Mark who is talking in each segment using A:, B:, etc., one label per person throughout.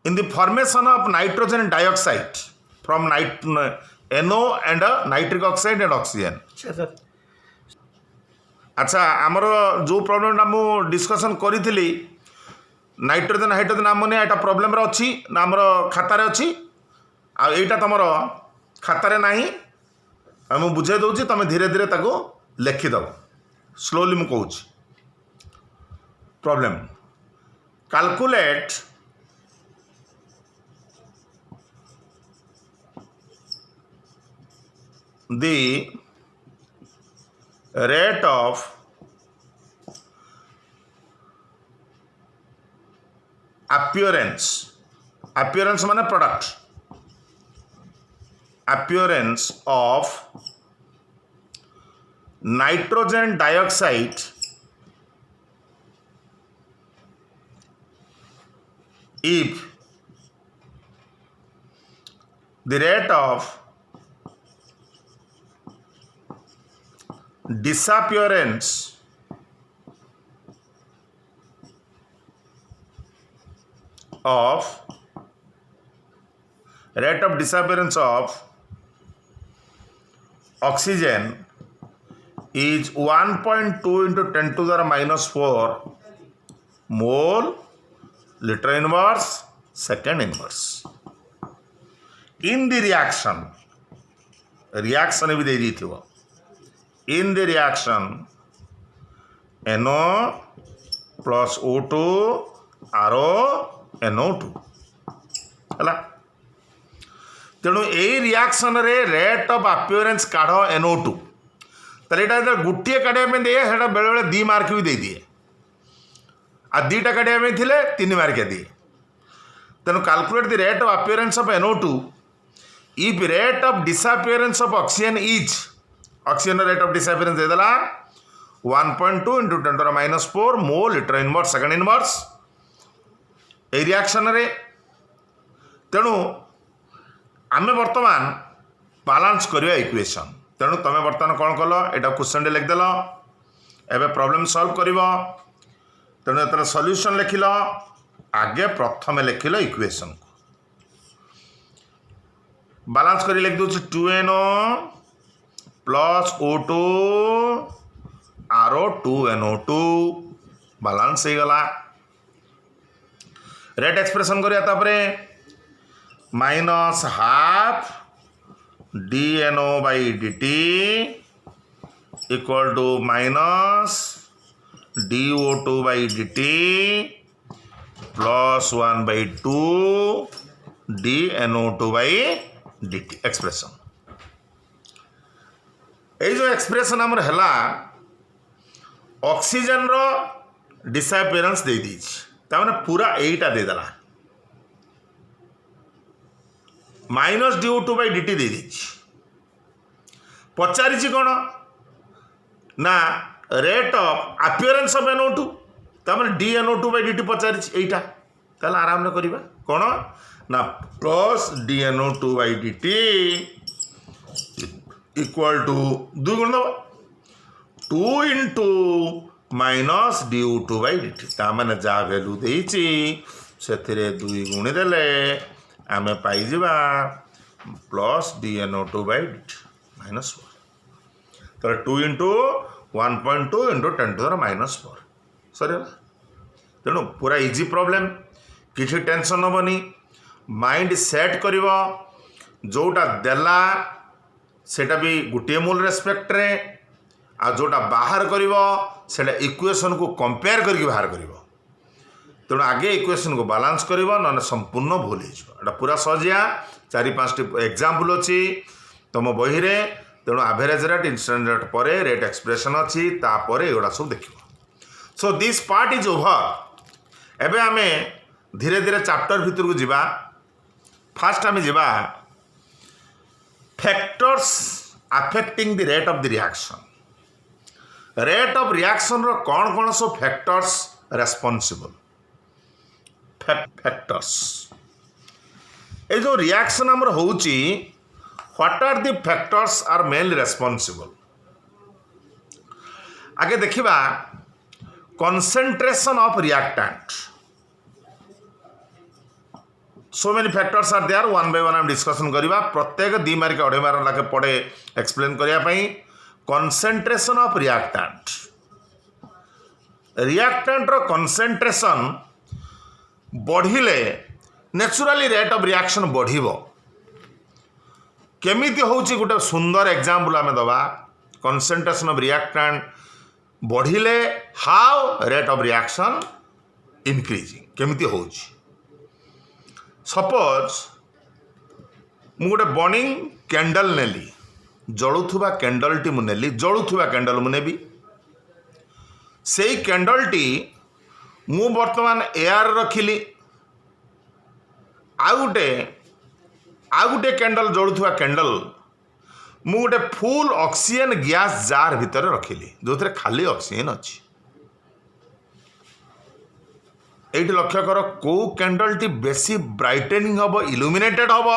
A: in the formation of nitrogen dioxide from NO and nitric oxide and oxygen. अच्छा आमर जो problem मु discussion करी नाइट्रोजन हाइड्रोजन आमोनिया एटा problem अच्छी ना आमर खातार अच्छी आईटा तुम खातार ना मुझे बुझे दूसरी तुम धीरे धीरे ताको लिखिदेव स्लोली मु कहूँ problem calculate the rate of appearance माने product appearance of nitrogen dioxide if the rate of disappearance of oxygen is 1.2 into 10 to the minus 4 mole liter inverse second inverse in the reaction भी दे दी थी वो in the reaction NO plus O2 RO NO2 है तेणु यही reaction रे rate of appearance काढ़ NO2 तो यहाँ गोटे काढ़ा दिए बेले बेले 2 मार्क भी दे दिए आ 2टा काढ़ा थे 3 मार्क दिए तेणु calculate the rate of appearance of NO2 if rate of disappearance of oxygen is oxygen rate of disappearance दे देला 1.2 into 10 to the minus 4 mole liter inverse second inverse A reaction रे तेणु आमे वर्तमान बैलेंस करिया equation तेणु तमे वर्तमान कौन कल एटा क्वेश्चन लिखदेल एबे प्रॉब्लम सॉल्व करिवो तेणु एतर सॉल्यूशन लिखिल आगे प्रथम लिखिल इक्वेशन बैलेंस करी लिख दूची 2NO plus O2 RO2NO2 balance हो गला रेट एक्सप्रेशन करिया minus half DNO by DT equal to minus DO2 by DT plus 1 by 2 DNO2 by DT expression ये जो एक्सप्रेशन आमर है ऑक्सीजन रो डिसअपीयरेंस दे दीजिए ताने पूरा एटा दे देला माइनस DO2 बाई DT दे दीजिए पचारि कौन ना rate of appearance of NO2 ताने DNO2 बाई DT पचारि एटा ताले आराम से करिबा कौन ना plus DNO2 by DT equal to 2 गुण दब 2 into minus DO2 by DT ताने जहाँ वैल्यू देची से 2 गुणी देले आम pi plus DNO2 by DT minus 4 तो 2 into 1.2 into 10 to the minus 4 sir तेणु पूरा इजी प्रॉब्लम किसी टेंशन हेनी माइंड सेट कर जोटा देला सेटा भी गोटे मूल रेस्पेक्ट रे आ जोटा बाहर करिवो सेटा इक्वेशन को कंपेयर करके बाहर करिवो तेणु आगे इक्वेशन को बैलेंस करिवो न संपूर्ण भूल हो पूरा सजिया 4-5 एग्जांपल अच्छी तुम बही रे तेणु एवरेज रेट इंस्टेंट रेट पर रेट एक्सप्रेशन अच्छी तापर एगुड़ा सब देख so this part is over एबे आमे धीरे धीरे चैप्टर भितर को जीवा फास्ट आमे जीवा factors affecting the rate of the reaction रो कौन कौन सब फैक्टर्स रेस्पॉन्सिबल फैक्टर्स ए जो रिएक्शन हमर होउची what are the factors are mainly responsible आगे देखिबा concentration of reactant so many factors are there one by one हम डिस्कशन करवा प्रत्येक 2 मार्क 2.5 मार्क लागे पड़े एक्सप्लेन करने कंसंट्रेशन ऑफ रिएक्टेंट रो कंसंट्रेशन बढ़िले नेचुरली रेट ऑफ रिएक्शन बढ़िबो केमिति होउची गोटे सुंदर एग्जांपल आमे दबा कंसंट्रेशन ऑफ रिएक्टेंट बढ़िले how rate of reaction increasing केमिति होउची सपोज मु गोटे बर्निंग कैंडल नेली जलुथुबा कैंडल टी मुनेली जलुथुबा कैंडल मुनेबी सेई कैंडल टी मु वर्तमान एयर रखिली आ गोटे कैंडल जलुथुबा कैंडल मु गोटे फुल ऑक्सीजन गैस जार भितर रखिली जो थे खाली ऑक्सीजन अच्छी एट लक्ष्य कर को कैंडल टी बेसी ब्राइटेनिंग हम इल्यूमिनेटेड हम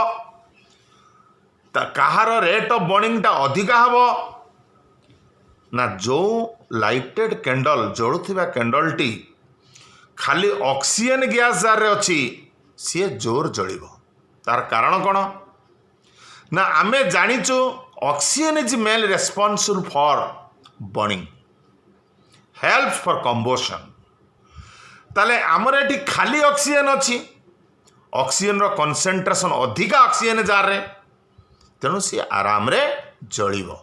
A: कहार रेट ऑफ बर्निंग टा अधिका हम ना जो लाइटेड कैंडल जलुवा कैंडल टी खाली ऑक्सीजन गैस जार रे अच्छी सी जोर जल तार कारण कौन ना आमे जानिचु oxygen is main responsible for burning helps for combustion ताले आमर एटी खाली ऑक्सीजन अच्छी ऑक्सीजन रो कंसंट्रेशन अधिका ऑक्सीजन जार रे तेणु सी आराम रे जलिबो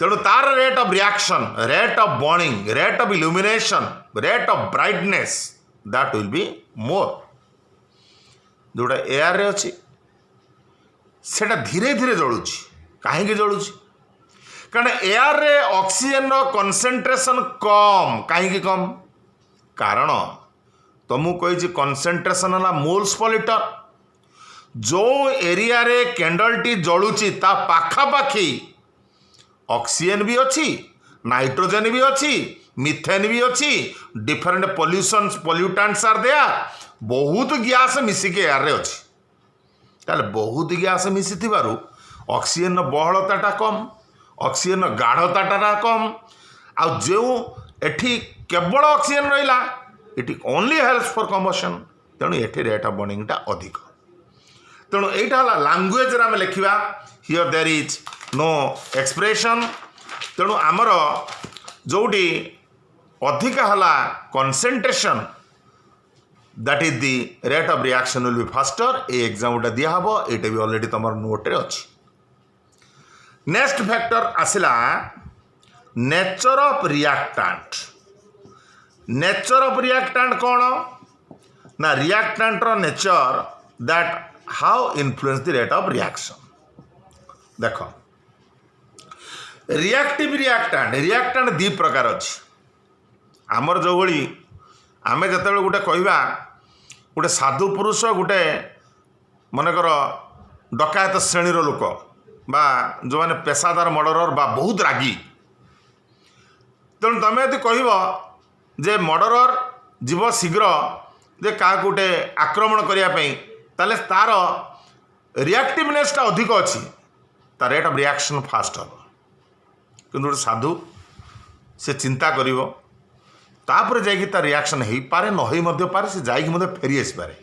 A: तेणु तार rate of reaction rate of burning rate of illumination rate of brightness that will be more जोटा एयर रे अच्छी सेटा धीरे धीरे जलुची काहेकि जलुची कारण एयर रे ऑक्सीजन रो कंसंट्रेशन कम काहेकि कम कारण तुमको कही कंसंट्रेशन है मोल्स पर लिटर जो एरिया रे कैंडल टी जलुची ता पाखापाखी ऑक्सीजन भी अच्छी नाइट्रोजन भी अच्छी मिथेन भी अच्छी डिफरेंट पोल्यूटेंट्स आर देयर बहुत गैस मिसिक एयर रे अच्छी ताले बहुत गैस मिसी ऑक्सीजन बहलता कम ऑक्सीजन गाढ़ता कम आ जो एठी केवल ऑक्सीजन रहा it only helps for combustion तेणु ये रेट ऑफ बर्निंग टा अधिक तेणु यहाँ लैंग्वेज आम लिखा here there is no expression तेणु आमर जोटी अधिक है concentration that is the rate of reaction will be faster ये एग्जाम्पल दिहब ये भी ऑलरेडी तुम नोट रे अच्छी नेक्स्ट फैक्टर आसला nature of reactant nature of reactant कौन ना रिएक्टेंट रो nature that how influence the rate of reaction देख रिएक्टिव रिएक्टेंट दी प्रकार अच्छी आमर जो भली आमे जते गोटे कहवा गोटे साधु पुरुष गोटे मनकर डकायत श्रेणीर लोक बा जो मैंने पेशादार मर्डरर बा बहुत रागी तेणु तुम यदि कह जे मर्डरर जीव शीघ्र जे क्या गोटे आक्रमण करने ताले तार रिएक्टिवनेसटा अधिक अच्छी तार रेट ऑफ रिएक्शन फास्ट हम कि गोटे साधु से चिंता करिवो तापर जाकि तार रिएक्शन हो पारे न हो पारे से जाकि फेरी आस पारे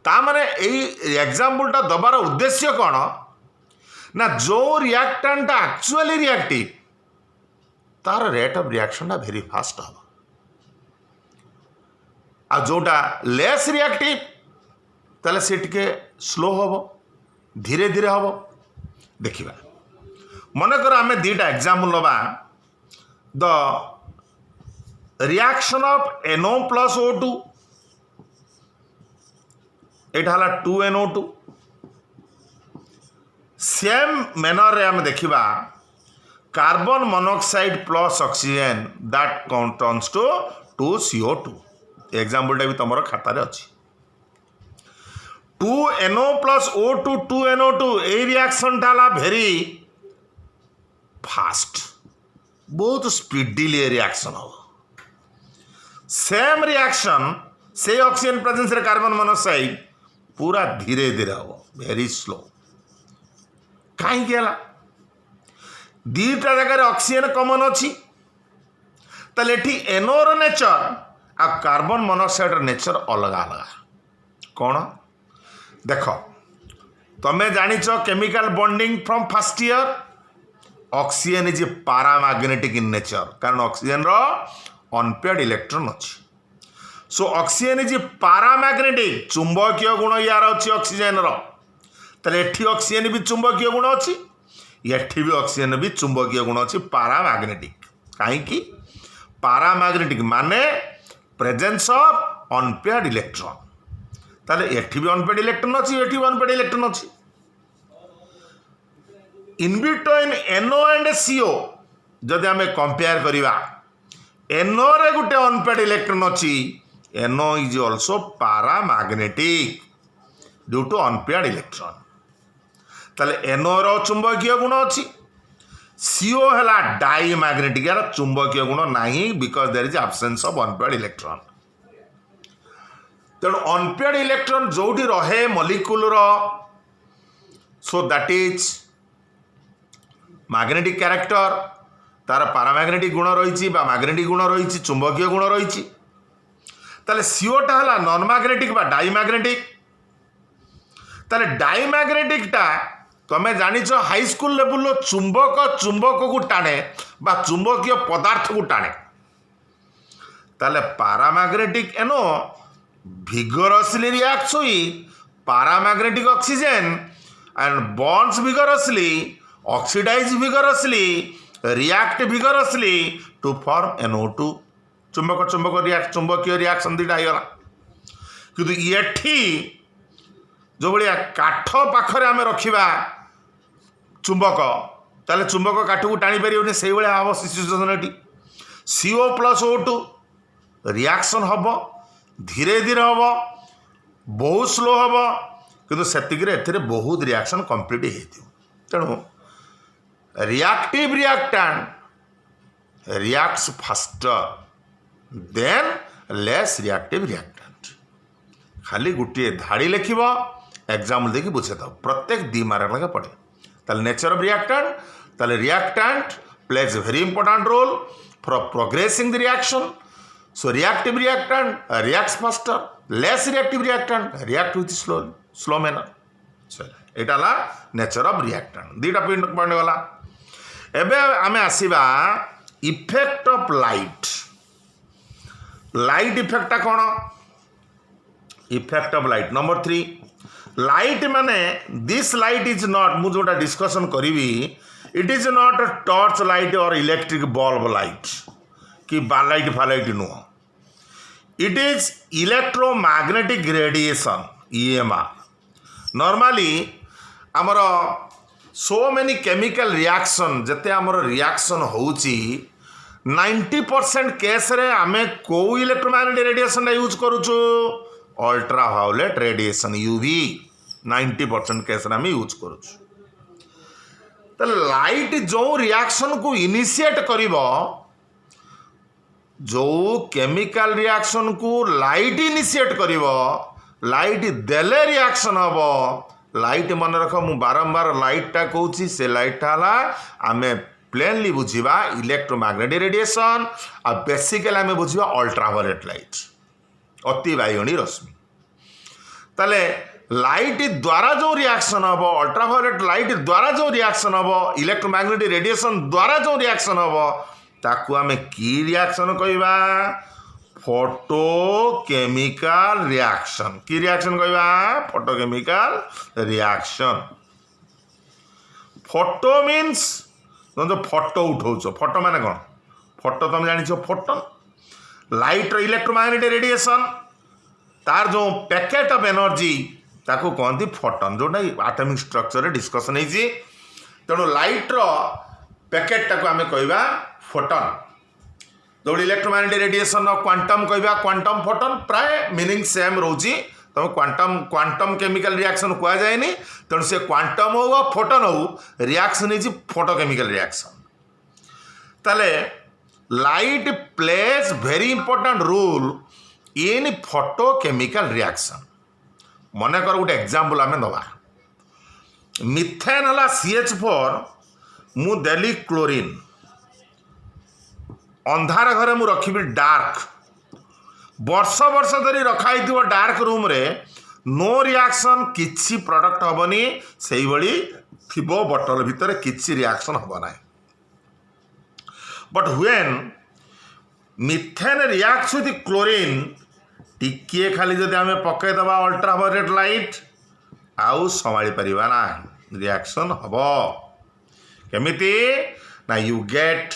A: ता माने यही एग्जाम्पलटा दबार उद्देश्य कौन ना जो रिएक्टेंट एक्चुअली रिएक्टिव तार रेट ऑफ रिएक्शन टा वेरी फास्ट हम आ जोटा लेस रिएक्टिव ताले से टिके स्लो हम धीरे धीरे हम देखिबा मनकर आमे दीटा एग्जाम्पल लबा the reaction of NO plus O2 एटा 2NO2 सेम मैनर रे आमे देखिबा carbon monoxide plus oxygen that turns to 2CO2 example भी तुम खाता अच्छी 2NO प्लस O2 2NO2 ये रिएक्शन टा भेरी फास्ट बहुत स्पीडीली रिएक्शन हो सेम रिएक्शन से ऑक्सीजन प्रेजेंस रे कार्बन मोनोक्साइड पूरा धीरे धीरे हम वेरी स्लो कहीं दीटा जगह ऑक्सीजन कमन अच्छी ताले NO रो नेचर आ कार्बन मोनोक्साइड नेचर अलग अलग कौन देख तमें जानिच chemical bonding from first year oxygen is paramagnetic in nature कारण ऑक्सीजन रो अनपेयर्ड इलेक्ट्रॉन अच्छी सो ऑक्सीजन इज पैरामैग्नेटिक चुंबकीय गुण यार अच्छी ऑक्सीजन रो ताले एठी ऑक्सीजन भी चुंबकीय गुण अच्छी एठी भी ऑक्सीजन भी चुंबकीय गुण अच्छी पैरामैग्नेटिक कहीं पैरामैग्नेटिक माने प्रेजेंस ऑफ अनपेयर्ड इलेक्ट्रॉन ताले एठी भी अनपेयर्ड इलेक्ट्रॉन अच्छी एठी भी अनपेयर्ड इलेक्ट्रॉन अच्छी in between NO and CO जदि आम कंपेयर करवा NO रे गुटे अनपेयर्ड इलेक्ट्रॉन अच्छी NO is also paramagnetic due to unpaired electron ताले NO रो चुंबकीय गुण अच्छी CO है डाईमैग्नेटिक यार चुंबकीय गुण नहीं because there is absence of unpaired electron तेणु अनपेयर्ड इलेक्ट्रॉन जोटी रहे मॉलिक्यूल रो so that is magnetic character तार पैरामैग्नेटिक गुण रही मैग्नेटिक गुण रही चुंबकीय गुण रही ताले सीओटा है नॉन मैग्नेटिक बा डाईमैग्नेटिक ताले डाईमैग्नेटिक टा तमें जानिच हाई स्कूल लेवल चुंबक चुंबक को टाणे बा चुंबकीय पदार्थ को टाणे ताले पैरामैग्नेटिक एनो vigorously reacts with paramagnetic oxygen and bonds vigorously, oxidize vigorously, react vigorously to form NO2 चुंबक चुंबक रिएक्ट चुंबकीय रिएक्शन दीटा आईगला किंतु एठी जो भाया काठ पाखरे आम रखा चुंबक ताले चुंबक काठ को टाणी पारे से हम situation eighty CO + O2 reaction हम धीरे धीरे हम बहुत स्लो हम किंतु से बहुत रिएक्शन कंप्लीट हो तेणु reactive reactant reacts faster than less reactive reactant खाली गोटे धाड़ी लिख एग्जाम्पल देखिए बुझे था प्रत्येक 2 मार्क लगे पड़े ताले नेचर ऑफ रिएक्टेंट ताले reactant plays very important role for progressing the reaction so reactive reactant reacts faster less reactive reactant react with slow manner एटा ला नेचर ऑफ रिएक्टेंट दीटा पॉइंट गला एबे आमे आसीबा effect of light light effect कौन effect of light number 3 light माने this light is not मु जोटा डिस्कशन करी it is not a torch light or electric bulb light कि बालाइट फालाइट नुह it is electromagnetic radiation EMR normally आमर सो मेनी केमिकल रिएक्शन जते आमर रिएक्शन होउची 90% केस रे आमे को इलेक्ट्रोमैग्नेटिक रेडिएशन यूज करूछु अल्ट्रावायोलेट रेडिएशन UV 90% केस रे आमे यूज करूछु तो लाइट जो रिएक्शन को इनिशिएट करिवो जो केमिकल रिएक्शन को लाइट इनिशिएट करिवो लाइट देले रिएक्शन हबो लाइट मन रख मु बारंबार लाइट टा कहूची से लाइट टा हला आमे प्लेनली बुझिबा इलेक्ट्रोमैग्नेटिक रेडिएशन आ बेसिकली आमे बुझिबा अल्ट्रावायोलेट लाइट अति बाइगणी रश्मि ताले लाइट द्वारा जो रिएक्शन हबो अल्ट्रावायोलेट लाइट द्वारा जो रिएक्शन हबो इलेक्ट्रोमैग्नेटिक रेडिएशन द्वारा जो रिएक्शन हबो ताकू आमे की रिएक्शन कहबा फोटोकेमिकल रिएक्शन की रिएक्शन कहबा फोटोकेमिकल रिएक्शन फोटो मीन्स जो फोटो उठाउछ फोटो माने कौन फोटो तुम जानिछ फोटोन लाइट इलेक्ट्रोमैग्नेटिक रेडिएशन तार जो पैकेट ऑफ एनर्जी ताकू कहती फोटोन जोटा एटॉमिक स्ट्रक्चर डिस्कशन होती तेणु लाइट पैकेट टाक आम कहवा फोटोन जो इलेक्ट्रोमैग्नेटिक रेडिएशन क्वांटम कहवा क्वांटम फोटोन प्राय मीनिंग सेम रोची तुम क्वांटम क्वांटम केमिकल रिएक्शन कह जाए तेणु से क्वांटम हो फोटोन हो रिएक्शन इज फोटोकेमिकल रिएक्शन ताले light plays very important role in photochemical reaction मन कर गोटे एग्जांपल आम दबा मिथेन है CH4 मु देली क्लोरीन अंधार घरे मु रखी डार्क वर्ष वर्ष धरी रखाई डार्क रूम रे नो रिएक्शन किछि प्रोडक्ट हबनी सेही भली थिबो बॉटल भितर किछि रिएक्शन हबो नाही but when methane reacts with chlorine टिकिए खाली जदि आमे पके दबा अल्ट्रावायलेट लाइट आउ संभाली परिबा ना रिएक्शन हबो केमिति ना यू गेट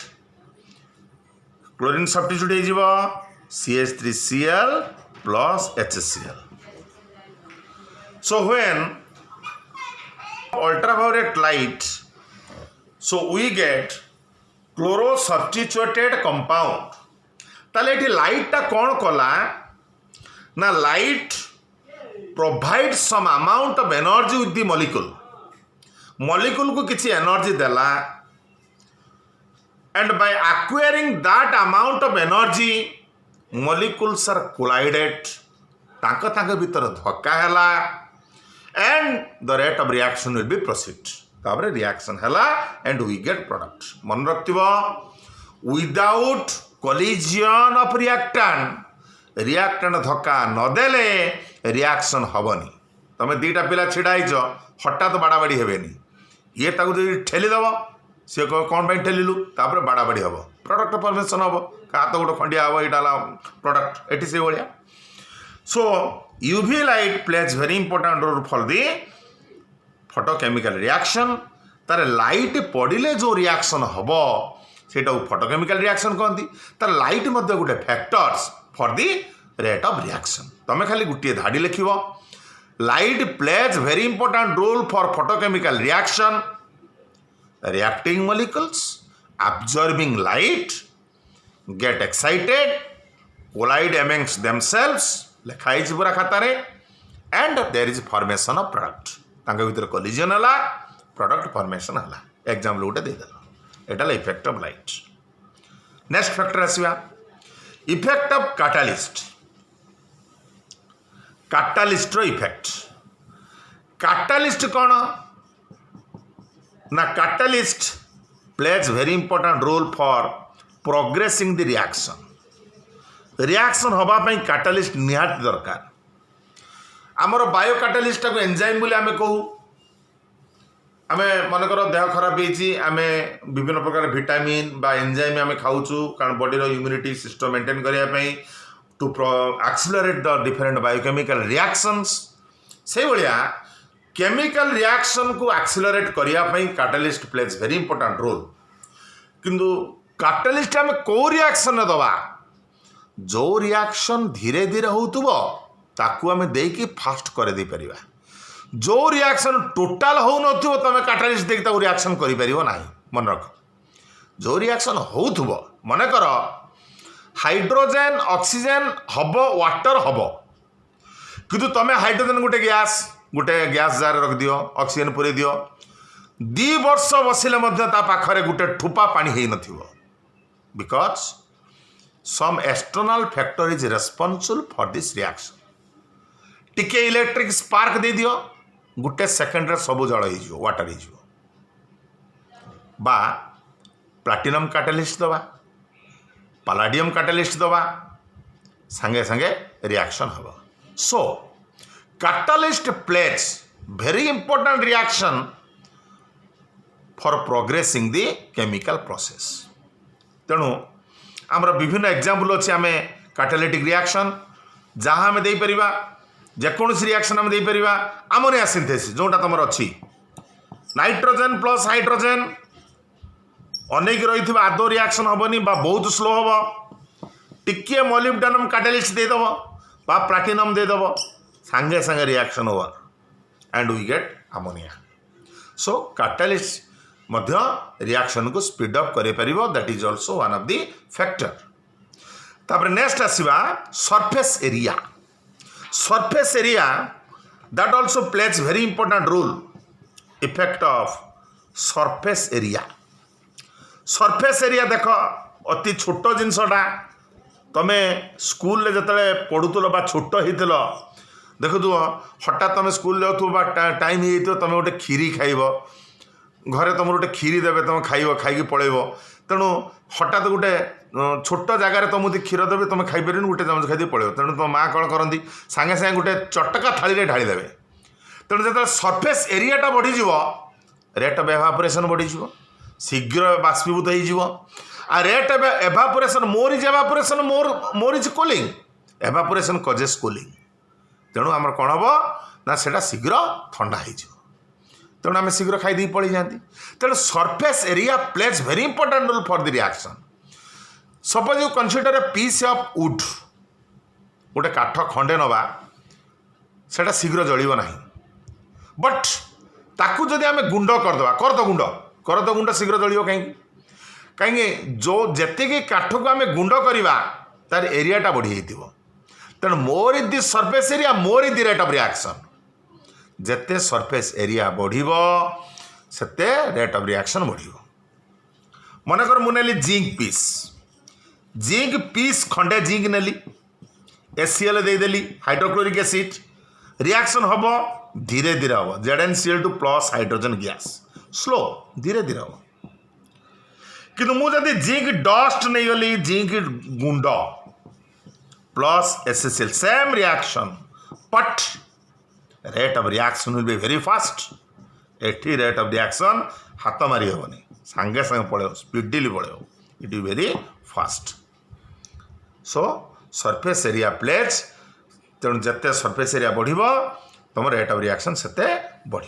A: क्लोरीन सब्स्टिट्यूट हो जिवो CH3Cl plus HCl. So when ultraviolet light, so we get chloro substituted compound. ताले एठी लाइट टा कौन कला ना light provides some amount of energy with the molecule. Molecule को किसी एनर्जी देला and by acquiring that amount of energy molecules are collided तांका भीतर धक्का हैला and the rate of reaction will be proceed ताबरे reaction हैला and we get product मन रखतिबो without collision of reactant धक्का न देले रिएक्शन हबनी तमे दीटा पिला छिड़ाइछ हठात बाड़ाबाड़ी हेबेनी ये ताकू जदि ठेली दब सी कौन पे ठेलु तापर बाड़ाबाड़ी हम प्रोडक्ट फॉर्मेशन हम का तो गोटे खंडिया हम यहाँ प्रोडक्ट एटी से भाया so UV light plays very important role for the photochemical reaction तार लाइट पड़े जो रिएक्शन हम से फोटोकेमिकल रिएक्शन कहती तार लाइट मध्य गोटे factors for the rate of reaction तमें खाली गोटे धाड़ी लिख light plays very important role for photochemical reaction reacting molecules absorbing light get excited collide amongst themselves लिखाई पूरा खाता रे and there is formation of product तांका भीतर collision हला product formation हला एग्जांपल उठे दे देला एटा effect of light next factor आसीबा इफेक्ट ऑफ कैटालिस्ट रो इफेक्ट कैटालिस्ट कोन ना catalyst plays very important role for progressing the reaction हवापाई कैटालिस्ट निहाती दरकार आमर बायो कैटालिस्ट को एंजाइम बोली आमे कहू आमे मनकर देह खराब होती आमे विभिन्न प्रकार विटामिन बा एंजाइम आमे खाऊचु कारण बॉडी रो इम्यूनिटी सिस्टम मेंटेन करने to accelerate the different biochemical reactions से भाया केमिकल रिएक्शन को एक्सिलरेट करने catalyst plays very important role किंतु कैटालिस्ट आम कौ रिएक्शन दबा जो रिएक्शन धीरे धीरे होतुबो ताकू आम देकी फास्ट कर दे परिबा जो रिएक्शन टोटाल हो नथिबो तमे कैटालिस्ट देकी ताकू रिएक्शन करि परिबो नाही मन रख जो रिएक्शन होतुबो माने कर हाइड्रोजन ऑक्सीजन हबो वाटर हबो किंतु तमे हाइड्रोजन गोटे गैस जार रख दियो ऑक्सीजन पुरे दियो 2 वर्ष बसिले मध्य ता पाखरे गोटे ठुपा पानी हेई नथिबो because some external factor is responsible for this reaction टिके इलेक्ट्रिक स्पार्क दे दियो गोटे सेकेंड रे सब जल हो वाटर हो बा प्लाटिनम कैटालिस्ट दबा पैलाडियम कैटालिस्ट दबा संगे संगे रिएक्शन हबो so catalyst plays very important reaction for progressing the chemical process तेणु आमर विभिन्न एग्जांपल अच्छे आम कैटालिटिक रिएक्शन जहाँ आम देपर जेकोसी रिएक्शन आम देपर अमोनिया सिंथेसिस जोटा तुम अच्छी नाइट्रोजन प्लस हाइड्रोजन अनेक रही आदौ रिएक्शन हेनी बहुत स्लो हम टिके मोलिब्डेनम कैटालिस्ट देदेव बा प्लाटिनम देदेव सांगे सांगे reaction over and we get ammonia so catalyst मध्य रिएक्शन को स्पीड अप करे परिबो that is also one of the factor तापर नेक्स्ट आसीबा surface area that also plays very important role effect of surface area देख अति छोट जिनसटा तमे स्कूल रे जतले पढुतलो बा छोट हितल देखु हठात तुम स्कूल जाऊ टाइम हो तुम गोटे खीरी खाइब घरे तुम गोटे खीरी देवे तुम खाइब खाई पलैब तेणु हठात गोटे छोट जगार तुमको क्षीर देवे तुम खाईपर गोटे चामच खाई पड़े तेणु तुम माँ कौन करती सागे सागे गोटे चटका थाली ढालीदेवे तेणु जो सरफेस एरियाटा बढ़ीज रेट ऑफ एवापोरेशन बढ़ीज शीघ्र बाष्पीभूत हो rate of evaporation more is evaporation more is cooling evaporation causes cooling तेणु आम कौन हम ना से शीघ्र ठंडा हो तेणु आम शीघ्र खाई पड़ी जाती तेणु surface area plays very important role for the reaction suppose you consider a piece of wood गोटे काठ खंडे नवा सेटा शीघ्र जलिब ना बट ताकू जदि आम गुंड करदे करद गुंड शीघ्र जलिब कहीं जो जेतिकी काठ को आम गुंड करवा तार एरियाटा बढ़ी तेणु more is the surface area more is the rate of reaction जेते सरफेस एरिया बढ़िबो सेते रेट ऑफ रिएक्शन बढ़िबो मनकर मु नेली जिंक पीस खंडे जिंक नेली HCl देदेली हाइड्रोक्लोरिक एसिड रिएक्शन हम धीरे धीरे हम ZnCl2 plus hydrogen gas slow धीरे धीरे हम किंतु मुझे जिंक डस्ट नहीं गली जिंक गुंड plus HCl same reaction but rate of reaction will be very fast एटी रेट ऑफ रिएक्शन हाथ मारी हेनी सांगे सांगे पड़े स्पीडली पड़े it is very fast so surface area plays तेणु जिते सरफेस एरिया बढ़ तुम रेट ऑफ रिएक्शन सेते बढ़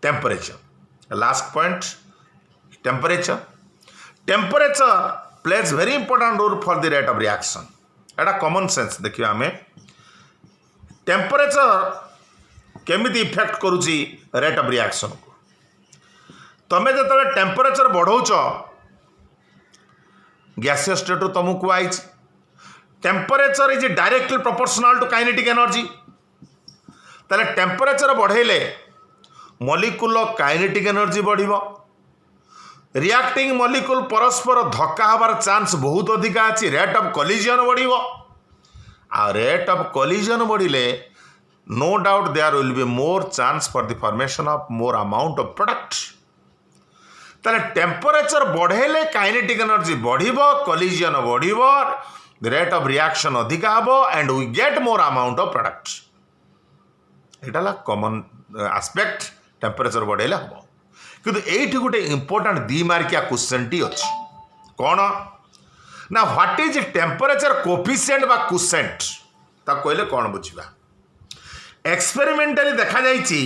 A: temperature last point temperature plays very important role for the rate of reaction एटा कॉमन सेंस देखिए आम टेम्परेचर केमिति इफेक्ट करुची रेट ऑफ रिएक्शन को तमें जो टेम्परेचर बढ़ाऊच गैसीय स्टेट तुमको आई temperature is directly proportional to kinetic energy ताले टेम्परेचर बढ़ेले मॉलिक्यूल काइनेटिक एनर्जी बढ़िबो रिएक्टिंग मॉलिक्यूल परस्पर धक्का हबार चांस बहुत अधिक अच्छी रेट ऑफ कोलिजन बढ़िबो आ रेट ऑफ कोलिजन बढ़िले no doubt there will be more chance for the formation of more amount of product ताले टेम्परेचर बढ़ेले काइनेटिक एनर्जी बढ़िबो कोलिजन बढ़िबो रेट ऑफ रिएक्शन अधिक हबो and we get more amount of product एटा common aspect temperature बढ़ेले हबो किंतु एठी गोटे इंपोर्टेंट 2 मार्किया क्वेश्चन टी अछि कोन ना व्हाट इज टेम्परेचर कोफिशिएंट बा क्वोशिएंट ता कहले कोन बुझिबा एक्सपेरिमेंटली देखा जाइए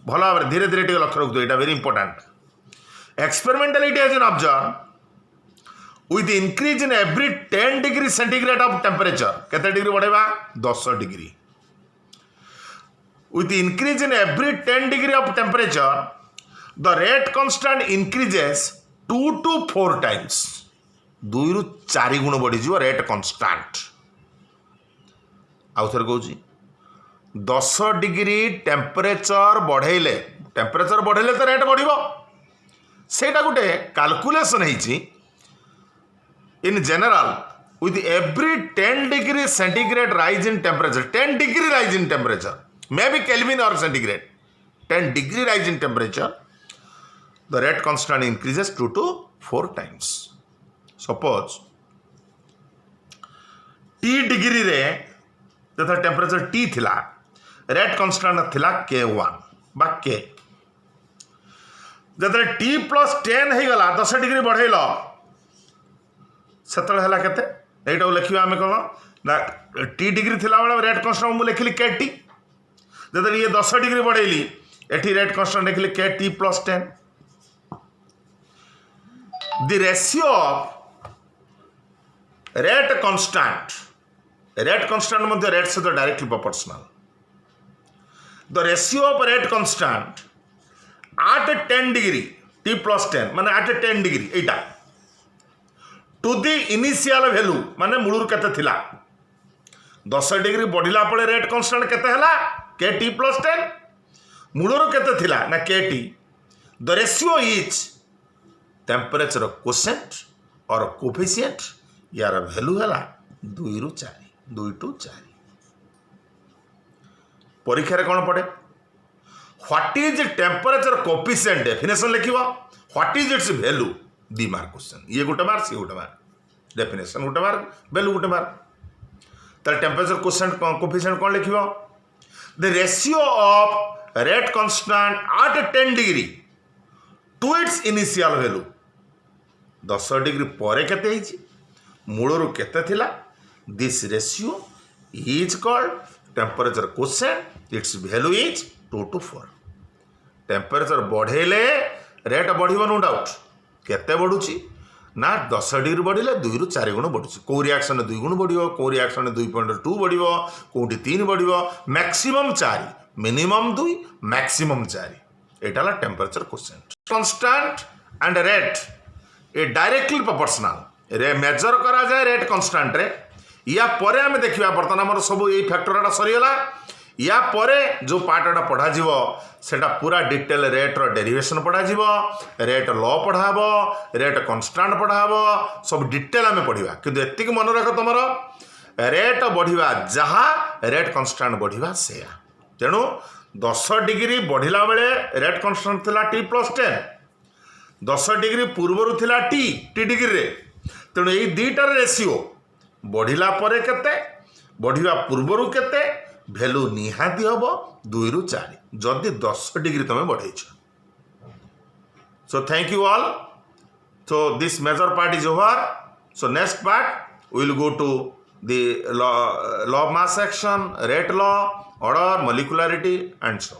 A: भल भाव धीरे धीरे टे लक्ष्य रखु ये very important experimentally it has been observe with increase in every 10 degree centigrade of temperature केते डिग्री बढ़ेबा 10 degree with increase in every 10 degree of temperature the rate constant increases 2 to 4 times 2 ରୁ 4 गुण बढ़ी रेट कांस्टेंट आउ थर कहूँ 10 degree temperature बढ़ेले तो रेट बढ़िबो सेटा गोटे कैलकुलेशन है in general with every 10 degree centigrade rise in temperature 10 degree rise in temperature may be kelvin or centigrade 10 degree rise in temperature the rate constant increases 2 to 4 times suppose T degree रे जथा temperature T थिला rate constant थिला K1 बा K जब T + 10 हो गला 10 degree बढ़ेल सेतल है केते एटा लिखिबा आमे कोन ना T डिग्री थिला बेला रेट कांस्टेंट मु लिखिली KT जब ये 10 डिग्री बढ़ेली एठी रेट कांस्टेंट लिखिली KT + 10 the ratio of rate constant मध्य रेट से directly proportional the ratio of rate constant at 10 degree T + 10 माने at 10 degree Etah to the initial value माने मूलर केते थिला 10 डिग्री बढ़िला पळे रेट कांस्टेंट केते हला KT + 10 मूलर केते थिला ना KT the ratio is temperature quotient or coefficient यार वैल्यू हला 2 ରୁ 4 2 to 4 परीक्षा रे कौन पड़े what is temperature coefficient definition लिखिबा what is its value 2 mark question ये गोटे मार्क सी गोटे मार्क डेफिनेशन गोटे मार्क वैल्यू गोटे मार्क तार टेम्परेचर क्वेश्चन कोफिशिएंट कौन लिखिबो the ratio of rate constant at 10 degree to its initial value 10 degree पर केते हिची मूलरू केते थिला this ratio is called temperature question its value is 2 to 4 temperature बढ़ेले रेट बढ़िबो नो डाउट केते बढ़ुची ना 10 डिग्री बढ़िले 2 ରୁ 4 गुण बढ़ुची को रिएक्शन 2 गुण बढ़िबो को रिएक्शन 2.2 बढ़िबो कोठी 3 बढ़िबो मैक्सिमम 4 मिनिमम 2 मैक्सिमम 4 एटाला temperature question constant and rate ए डायरेक्टली प्रोपोर्शनल रे मेजर करा जाए रेट कांस्टेंट रे या परे हमें देखिबा बर्तन हमर सब ए फैक्टरटा सरीगला या परे जो पार्टटा पढ़ा जीवो सेटा पूरा डिटेल रेट रो डेरिवेशन पढ़ा जीवो रेट लॉ पढ़ाबो रेट कांस्टेंट पढ़ाबो सब डिटेल हमें पढ़िबा किंतु एतिक मन रख तमर रेट बढ़िबा जहा रेट कांस्टेंट बढ़िबा सेया तेणु 10 डिग्री बढ़िला बेले रेट कांस्टेंट थिला T + 10 10 डिग्री पूर्वरु थिला T डिग्री रे तेणु एई दुईटार रेशियो बढ़िला परे केते बढ़िबा पूर्वरु केते भैल्यू निहाती हम 2 ରୁ 4 जदि 10 डिग्री तुम बढ़े so thank you all so this major part is over so next part will go to the law of mass action rate law order molecularity and so